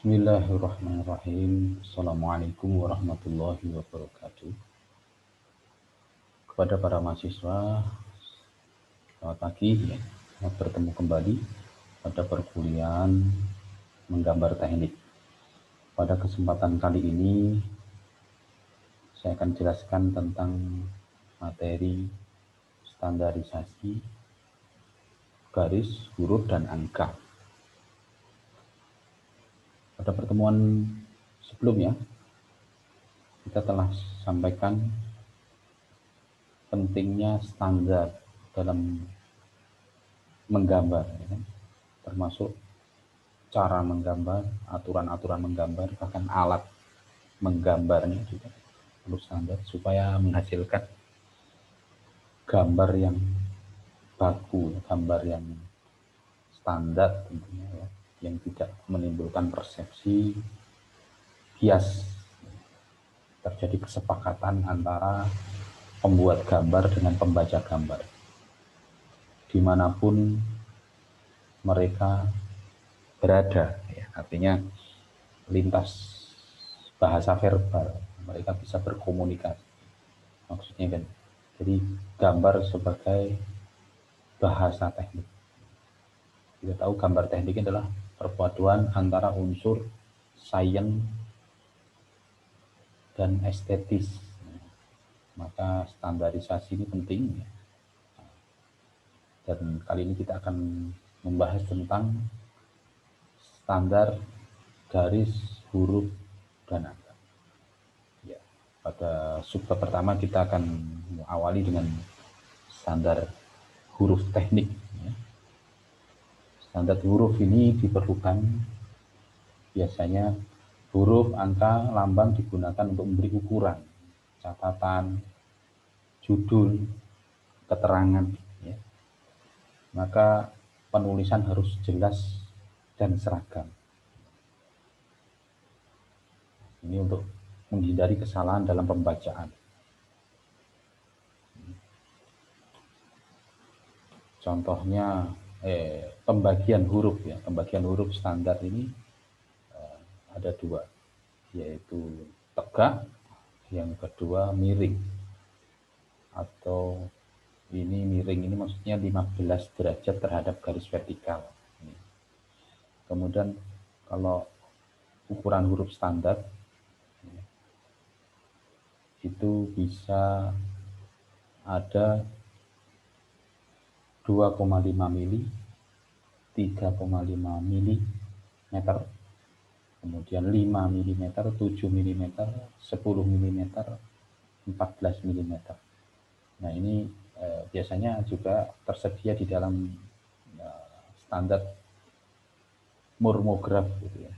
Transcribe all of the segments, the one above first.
Bismillahirrahmanirrahim. Assalamualaikum warahmatullahi wabarakatuh. Kepada para mahasiswa, selamat pagi. Selamat bertemu kembali pada perkuliahan menggambar teknik. Pada kesempatan kali ini, saya akan jelaskan tentang materi standarisasi garis, huruf, dan angka. Pada pertemuan sebelumnya, kita telah sampaikan pentingnya standar dalam menggambar, ya kan? Termasuk cara menggambar, aturan-aturan menggambar, bahkan alat menggambarnya juga perlu standar supaya menghasilkan gambar yang baku, gambar yang standar tentunya, ya, yang tidak menimbulkan persepsi bias. Terjadi kesepakatan antara pembuat gambar dengan pembaca gambar dimanapun mereka berada, ya, artinya lintas bahasa verbal mereka bisa berkomunikasi, maksudnya kan. Jadi gambar sebagai bahasa teknik. Kita tahu gambar teknik adalah perpaduan antara unsur sains dan estetis. Maka standarisasi ini penting, ya. Dan kali ini kita akan membahas tentang standar garis, huruf, dan angka. Ya, pada subbab pertama kita akan awali dengan standar huruf teknik. Ya. Standar huruf ini diperlukan biasanya huruf, angka, lambang digunakan untuk memberi ukuran, catatan, judul, keterangan. Ya. Maka penulisan harus jelas dan seragam. Ini untuk menghindari kesalahan dalam pembacaan. Contohnya pembagian huruf, ya. Pembagian huruf standar ini ada dua, yaitu tegak, yang kedua miring. Atau ini miring, ini maksudnya 15 derajat terhadap garis vertikal. Kemudian kalau ukuran huruf standar itu bisa ada 2,5 mili, 3,5 mili meter, kemudian 5 mm, 7 mm, 10 mm, 14 mm. Nah ini biasanya juga tersedia di dalam standar murmograf, gitu ya,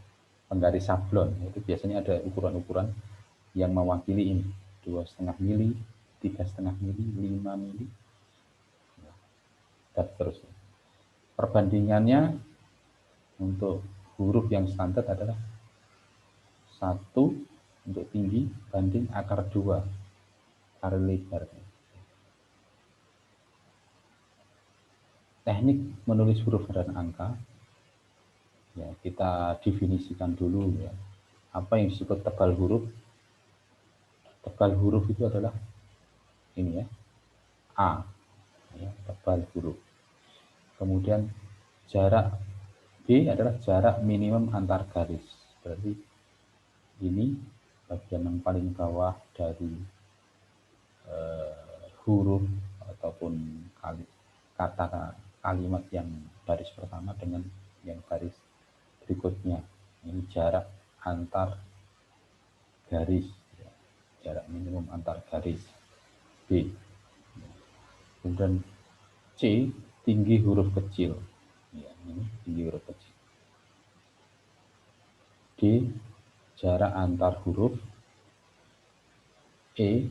penggaris sablon. Itu biasanya ada ukuran-ukuran yang mewakili ini, 2,5 mili, 3,5 mili, 5 mili, dan seterusnya. Perbandingannya untuk huruf yang standar adalah 1 untuk tinggi banding akar 2 kali lebar. Teknik menulis huruf dan angka, ya, kita definisikan dulu, ya. Apa yang disebut tebal huruf? Tebal huruf itu adalah ini, ya, A, ya, tebal huruf. Kemudian jarak B adalah jarak minimum antar garis. Berarti ini bagian yang paling bawah dari huruf ataupun kata kalimat yang baris pertama dengan yang baris berikutnya. Ini jarak antar garis, ya. Jarak minimum antar garis B. Kemudian C, tinggi huruf kecil, ya, ini tinggi huruf kecil. D, jarak antar huruf. E,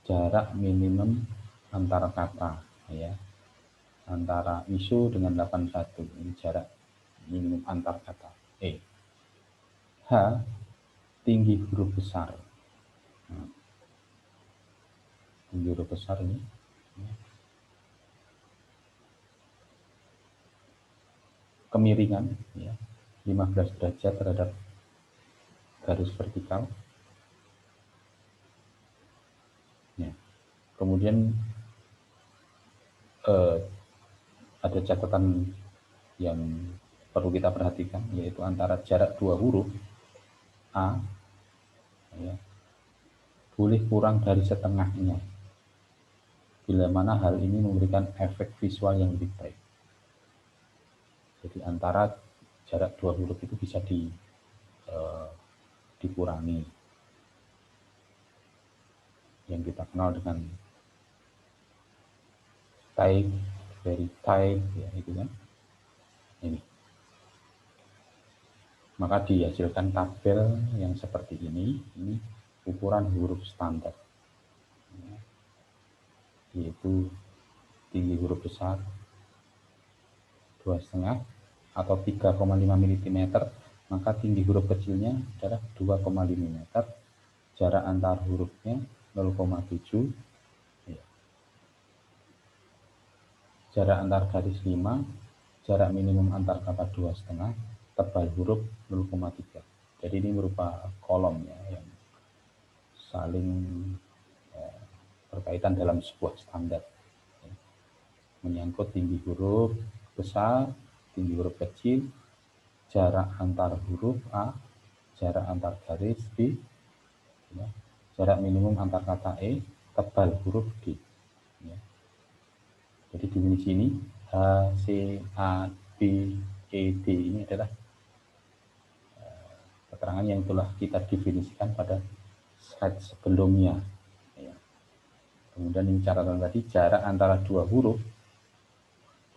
jarak minimum antara kata, ya, antara isu dengan 81, ini jarak minimum antar kata. E. H, tinggi huruf besar. Nah, tinggi huruf besar ini, ya, kemiringan, ya, 15 derajat terhadap garis vertikal. Ya. Kemudian ada catatan yang perlu kita perhatikan, yaitu antara jarak dua huruf A ya, boleh kurang dari setengahnya, bila mana hal ini memberikan efek visual yang lebih baik. Jadi antara jarak dua huruf itu bisa dikurangi, yang kita kenal dengan tight, very tight, ya itu kan. Ini. Maka dihasilkan tabel yang seperti ini ukuran huruf standar, yaitu tinggi huruf besar 2,5 atau 3,5 mm, maka tinggi huruf kecilnya adalah 2,5 mm, jarak antar hurufnya 0,7, ya. Jarak antar garis 5, jarak minimum antar kata 2,5, tebal huruf 0,3. Jadi ini berupa kolom ya, yang saling berkaitan dalam sebuah standar, ya. Menyangkut tinggi huruf besar, tinggi huruf kecil, jarak antar huruf A, jarak antar garis B, ya, jarak minimum antar kata E, tebal huruf D. Ya. Jadi definisi ini H, C, A, B, E, D ini adalah keterangan yang telah kita definisikan pada slide sebelumnya. Ya. Kemudian ini catatan tadi, jarak antara dua huruf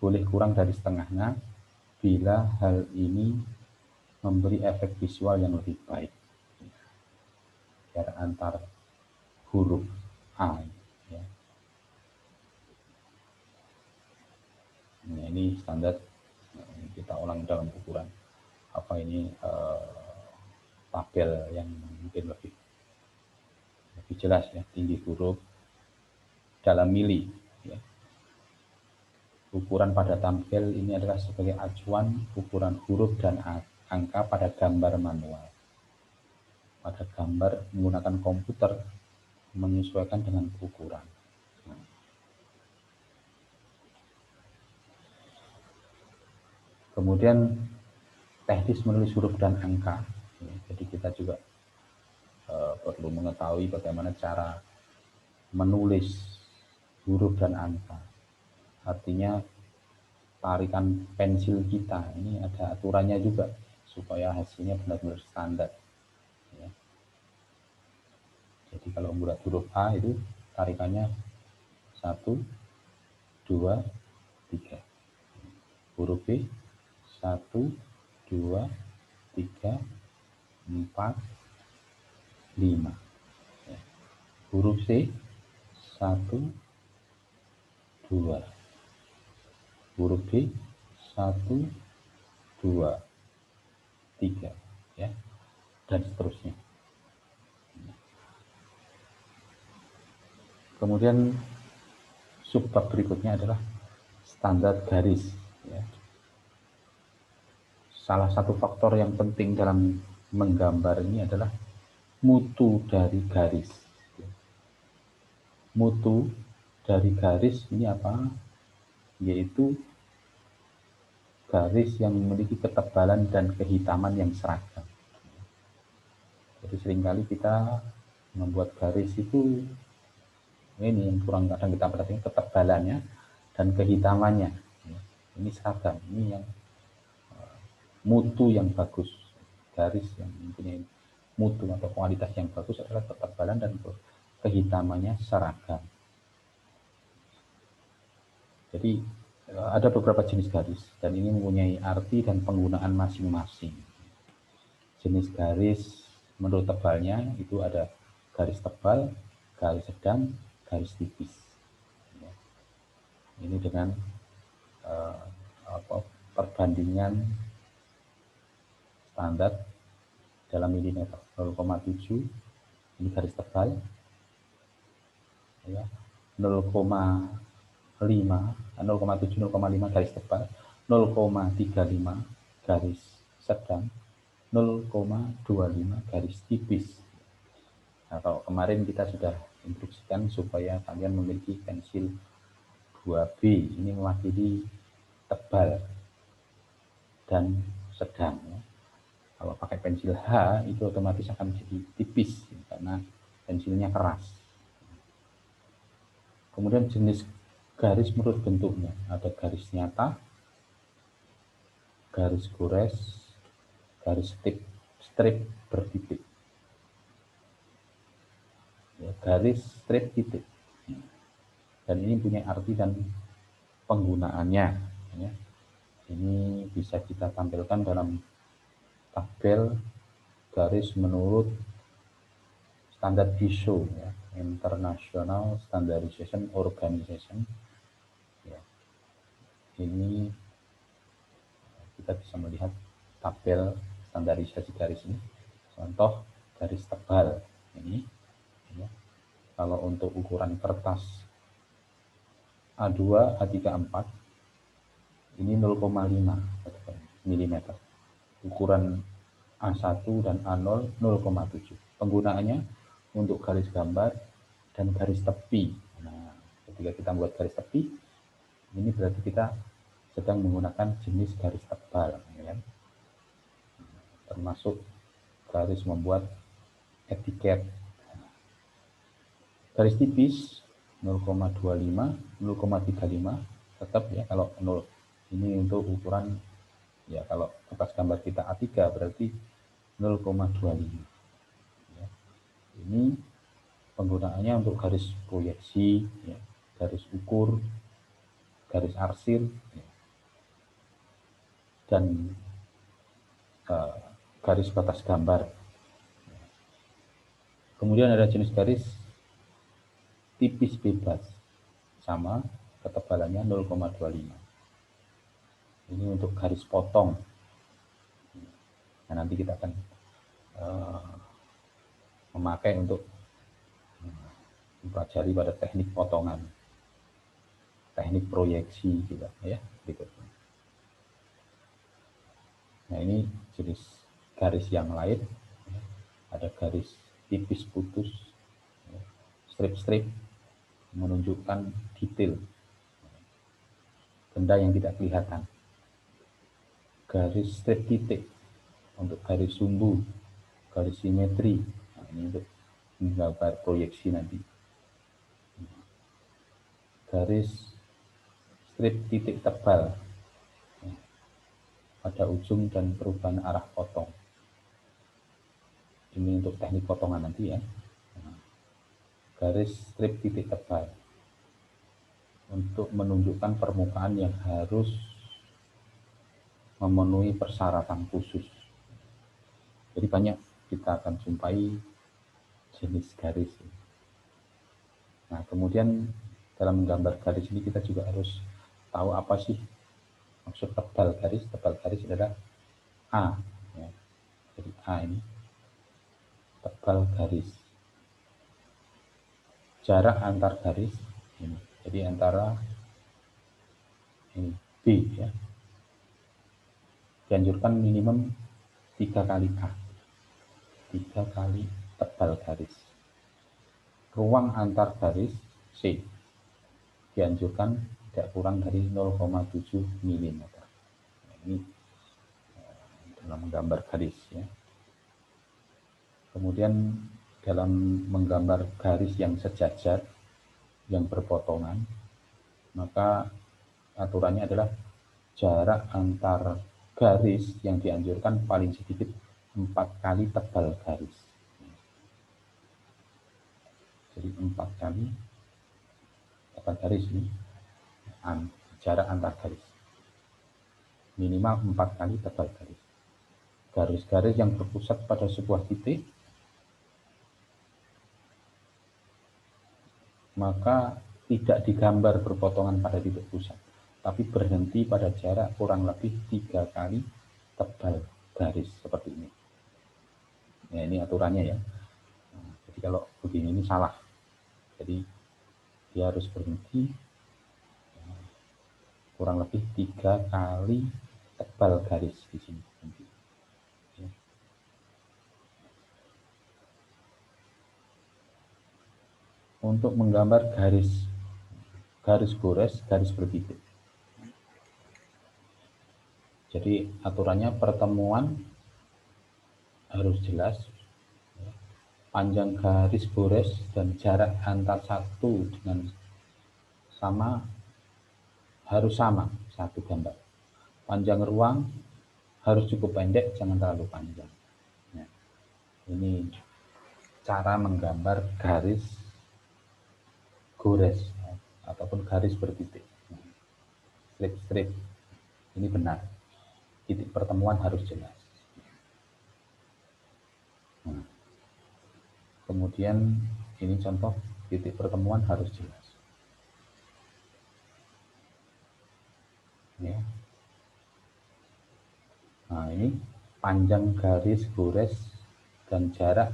boleh kurang dari setengahnya bila hal ini memberi efek visual yang lebih baik. Jarak antar huruf A, ya. Nah, ini standar kita ulang dalam ukuran apa ini tabel yang mungkin lebih jelas ya, tinggi huruf dalam mili, ya. Ukuran pada tabel ini adalah sebagai acuan ukuran huruf dan angka pada gambar manual. Pada gambar menggunakan komputer menyesuaikan dengan ukuran. Kemudian teknis menulis huruf dan angka. Ya, jadi kita juga perlu mengetahui bagaimana cara menulis huruf dan angka. Artinya tarikan pensil kita ini ada aturannya juga supaya hasilnya benar-benar standar. Ya. Jadi kalau membuat huruf A itu tarikannya 1, 2, 3. Huruf B 1, 2, 3, 4, 5. Ya. Huruf C 1, 2. Huruf D 1, 2, 3, ya, dan seterusnya. Kemudian subbab berikutnya adalah standar garis, ya. Salah satu faktor yang penting dalam menggambar ini adalah mutu dari garis. Mutu dari garis ini apa? Yaitu garis yang memiliki ketebalan dan kehitaman yang seragam. Jadi seringkali kita membuat garis itu ini yang kurang kadang kita perhatikan, ketebalannya dan kehitamannya. Ini seragam, ini yang mutu yang bagus. Garis yang mempunyai mutu atau kualitas yang bagus adalah ketebalan dan kehitamannya seragam. Jadi ada beberapa jenis garis dan ini mempunyai arti dan penggunaan masing-masing. Jenis garis menurut tebalnya itu ada garis tebal, garis sedang, garis tipis. Ini dengan perbandingan standar dalam milimeter 0,7 ini garis tebal, ya, 0,7 0,5 garis tebal, 0,35 garis sedang, 0,25 garis tipis. Nah, kalau kemarin kita sudah instruksikan supaya kalian memiliki pensil 2B, ini mewakili tebal dan sedang. Kalau pakai pensil H itu otomatis akan jadi tipis karena pensilnya keras. Kemudian jenis garis menurut bentuknya, ada garis nyata, garis gores, garis strip bertitik, ya, garis strip titik. Dan ini punya arti dan penggunaannya. Ya. Ini bisa kita tampilkan dalam tabel garis menurut standar ISO, ya, International Standardization Organization. Ya. Ini kita bisa melihat tabel standarisasi garis ini. Contoh garis tebal ini, ya. Kalau untuk ukuran kertas A2, A3, A4 ini 0,5 mm. Ukuran A1 dan A0 0,7. Penggunaannya untuk garis gambar dan garis tepi. Nah, ketika kita membuat garis tepi, ini berarti kita sedang menggunakan jenis garis tebal, ya. Termasuk garis membuat etiket. Garis tipis 0,25, 0,35 tetap, ya, kalau 0 ini untuk ukuran, ya, kalau kertas gambar kita A3 berarti 0,25. Ya. Ini penggunaannya untuk garis proyeksi, ya, garis ukur, garis arsir, ya, dan garis batas gambar. Kemudian ada jenis garis tipis bebas, sama ketebalannya 0,25. Ini untuk garis potong. Nah, nanti kita akan memakai untuk mempelajari pada teknik potongan, teknik proyeksi juga, ya, berikutnya. Nah, ini jenis garis yang lain, ya. Ada garis tipis putus, ya, strip-strip menunjukkan detail benda yang tidak kelihatan. Garis strip titik untuk garis sumbu, garis simetri. Nah, ini untuk menggambar proyeksi nanti. Garis strip titik tebal, ya, pada ujung dan perubahan arah potong. Ini untuk teknik potongan nanti, ya. Nah, garis strip titik tebal untuk menunjukkan permukaan yang harus memenuhi persyaratan khusus. Jadi banyak kita akan jumpai jenis garis. Nah, kemudian dalam menggambar garis ini kita juga harus tahu apa sih maksud tebal garis. Tebal garis adalah A, ya. Jadi A ini tebal garis. Jarak antar garis ini. Jadi antara ini B, ya, dianjurkan minimum 3 kali A, 3 kali tebal garis. Ruang antar garis C dianjurkan tidak kurang dari 0,7 mm. Nah, ini dalam menggambar garis, ya. Kemudian dalam menggambar garis yang sejajar, yang berpotongan, maka aturannya adalah jarak antar garis yang dianjurkan paling sedikit 4 kali tebal garis. Jadi 4 kali tebal garis ini jarak antar garis. Minimal 4 kali tebal garis. Garis-garis yang berpusat pada sebuah titik, maka tidak digambar berpotongan pada titik pusat, tapi berhenti pada jarak kurang lebih 3 kali tebal garis seperti ini. Nah, ini aturannya, ya. Nah, jadi kalau begini ini salah. Jadi dia harus berhenti kurang lebih 3 kali tebal garis di sini. untuk menggambar garis gores, garis bertitik. Jadi aturannya pertemuan harus jelas, panjang garis gores dan jarak antar satu dengan sama harus sama, satu gambar. Panjang ruang harus cukup pendek, jangan terlalu panjang. Nah, ini cara menggambar garis gores ataupun garis bertitik. Strip. Ini benar. Titik pertemuan harus jelas. Nah, kemudian ini contoh titik pertemuan harus jelas. Ya. Nah, ini panjang garis gores dan jarak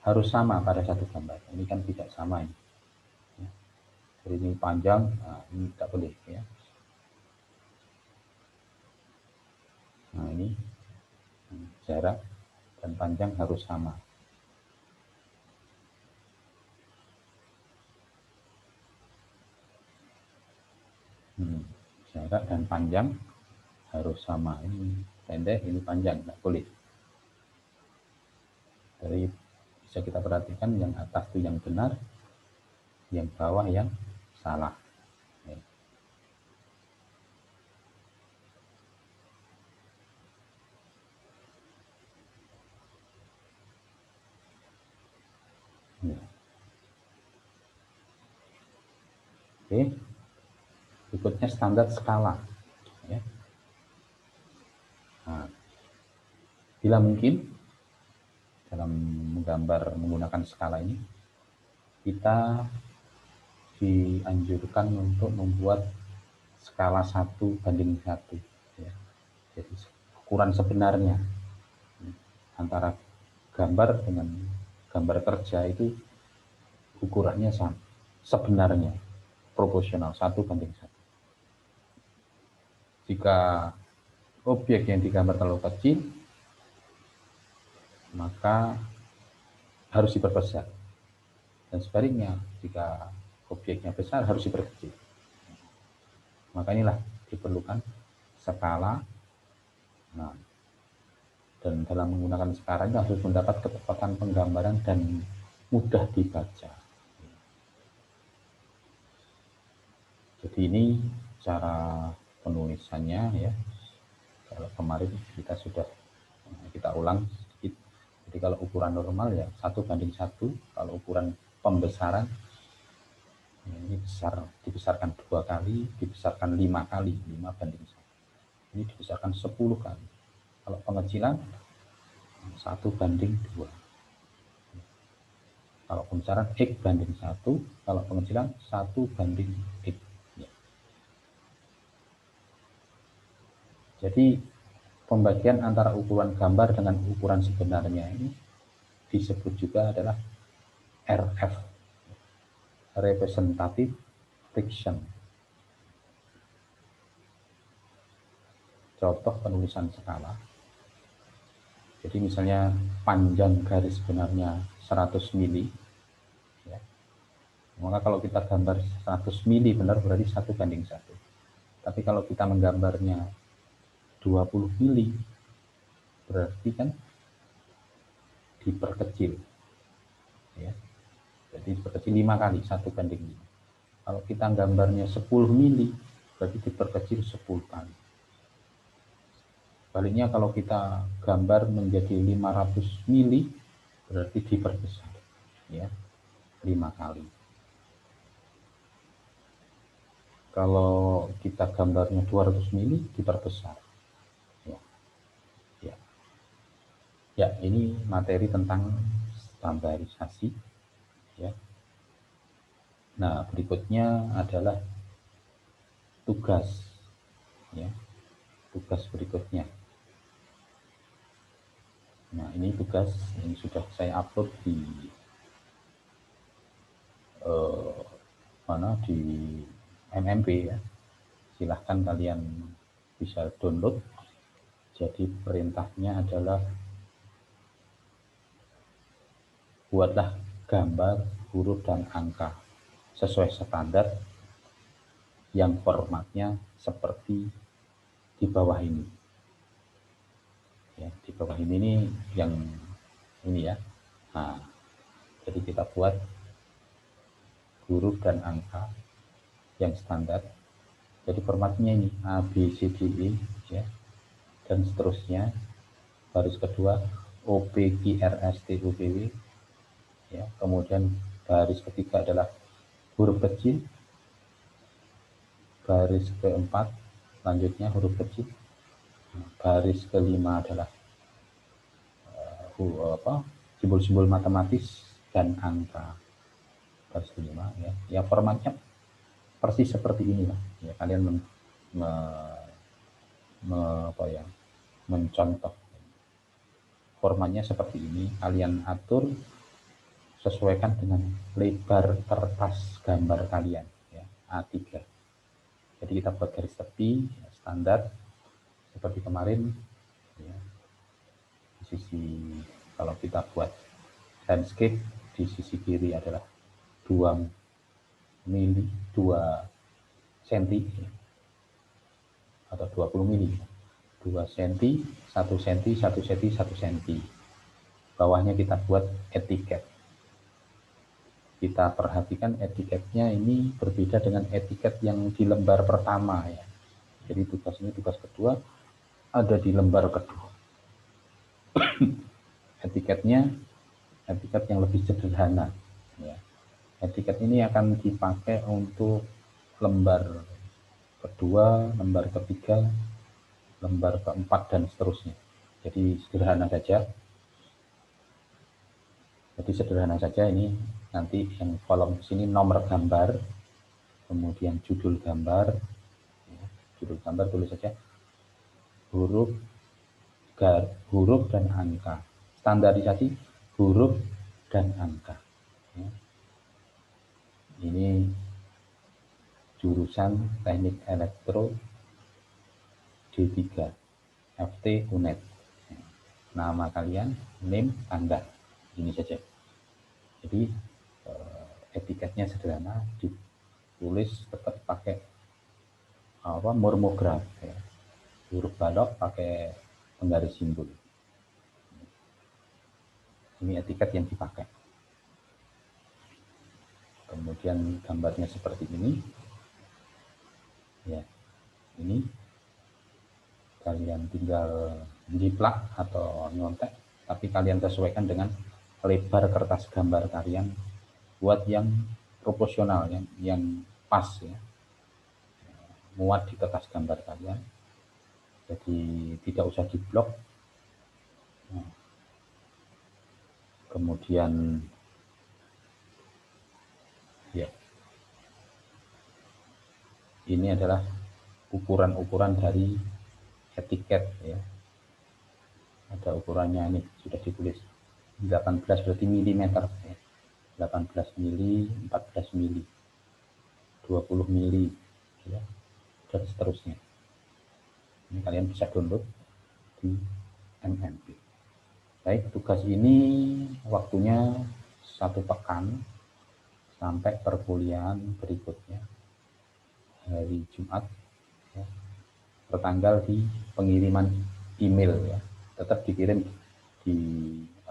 harus sama pada satu gambar. Ini kan tidak sama ini. Ya. Jadi ini panjang, nah ini tidak boleh ya. Nah ini jarak dan panjang harus sama. Jarak dan panjang harus sama. Ini pendek, ini panjang, tidak boleh. Jadi bisa kita perhatikan yang atas itu yang benar, yang bawah yang salah. Ya. Ya. Oke, berikutnya standar skala. Ya. Nah, bila mungkin dalam menggambar menggunakan skala ini, kita dianjurkan untuk membuat skala 1:1. Ya. Jadi ukuran sebenarnya antara gambar dengan gambar kerja itu ukurannya sama, sebenarnya proporsional 1:1. Jika objek yang digambar terlalu kecil, maka harus diperbesar. Dan sebaliknya, jika objeknya besar harus diperkecil. Maka inilah diperlukan skala. Nah, dan dalam menggunakan skala ini harus mendapat ketepatan penggambaran dan mudah dibaca. Jadi ini cara penulisannya ya. Kalau kemarin kita ulang sedikit. Jadi kalau ukuran normal ya 1:1. Kalau ukuran pembesaran ini dibesarkan 2 kali, dibesarkan 5 kali, 5:1. Ini dibesarkan 10 kali. Kalau pengecilan 1:2. Kalau pembesaran X:1, kalau pengecilan 1:X. Ya. Jadi pembagian antara ukuran gambar dengan ukuran sebenarnya ini disebut juga adalah RF, representative friction. Contoh penulisan skala. Jadi misalnya panjang garis benarnya 100 mili, ya. Maka kalau kita gambar 100 mili benar berarti 1:1. Tapi kalau kita menggambarnya 20 mili, berarti kan diperkecil. Ya. Jadi diperkecil 5 kali, 1:5. Kalau kita gambarnya 10 mili, berarti diperkecil 10 kali. Baliknya kalau kita gambar menjadi 500 mili, berarti diperbesar, ya, 5 kali. Kalau kita gambarnya 200 mili, diperbesar. Ya, ini materi tentang standarisasi. Ya. Nah, berikutnya adalah tugas. Ya, tugas berikutnya. Nah, ini tugas yang sudah saya upload di di MMP ya. Silahkan kalian bisa download. Jadi perintahnya adalah buatlah gambar huruf dan angka sesuai standar yang formatnya seperti di bawah ini. Ya, di bawah ini yang ini ya. Nah, jadi kita buat huruf dan angka yang standar. Jadi formatnya ini A, B, C, D, E ya, dan seterusnya. Baris kedua O, P, Q, R, S, T, U, V, W ya. Kemudian baris ketiga adalah huruf kecil. Baris keempat lanjutnya huruf kecil. Baris kelima adalah simbol-simbol matematis dan angka. Baris kelima ya. Ya formatnya persis seperti inilah. Ya kalian mencontoh formatnya seperti ini. Kalian atur sesuaikan dengan lebar kertas gambar kalian ya, A3. Jadi kita buat garis tepi ya, standar seperti kemarin ya. Di sisi kalau kita buat landscape di sisi kiri adalah 2 mili 2 cm ya, atau 20 mili 2 cm 1 cm 1 cm 1 cm. Bawahnya kita buat etiket. Kita perhatikan etiketnya ini berbeda dengan etiket yang di lembar pertama ya. Jadi tugas kedua ada di lembar kedua. Etiketnya etiket yang lebih sederhana ya. Etiket ini akan dipakai untuk lembar kedua, lembar ketiga, lembar keempat dan seterusnya. Jadi sederhana saja. Jadi sederhana saja ini nanti yang kolom sini nomor gambar, kemudian judul gambar. Ya, judul gambar tulis saja huruf dan angka. Standarisasi huruf dan angka. Ya. Ini jurusan Teknik Elektro D3 FT UNED. Nama kalian, name, tanggal. Ini saja. Jadi etiketnya sederhana, ditulis tetap pakai mormograf ya. Huruf balok pakai penggaris simbol. Ini etiket yang dipakai. Kemudian gambarnya seperti ini. Ya. Ini kalian tinggal jiplak atau nyontek, tapi kalian sesuaikan dengan lebar kertas gambar kalian buat yang proporsional, yang pas ya, muat di kertas gambar kalian. Jadi tidak usah diblok. Nah, kemudian ya, ini adalah ukuran-ukuran dari etiket ya. Ada ukurannya ini sudah ditulis 18 berarti milimeter ya. 18 mili, 14 mili, 20 mili ya, dan seterusnya. Ini kalian bisa download di MNP. Baik, tugas ini waktunya 1 pekan sampai perkuliahan berikutnya hari Jumat ya, bertanggal di pengiriman email ya. Tetap dikirim di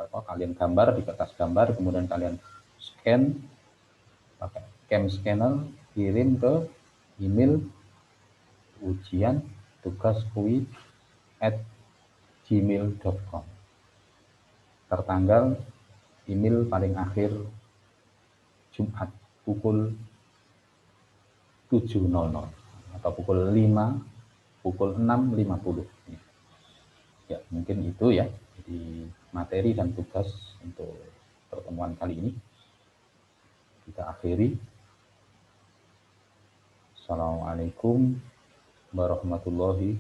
kalian gambar di kertas gambar, kemudian kalian scan pakai cam scanner, kirim ke email ujian tugas UI @gmail.com. Tertanggal email paling akhir Jumat pukul 7.00 atau pukul 5, pukul 6.50. Ya, mungkin itu ya. Jadi materi dan tugas untuk pertemuan kali ini kita akhiri. Assalamualaikum warahmatullahi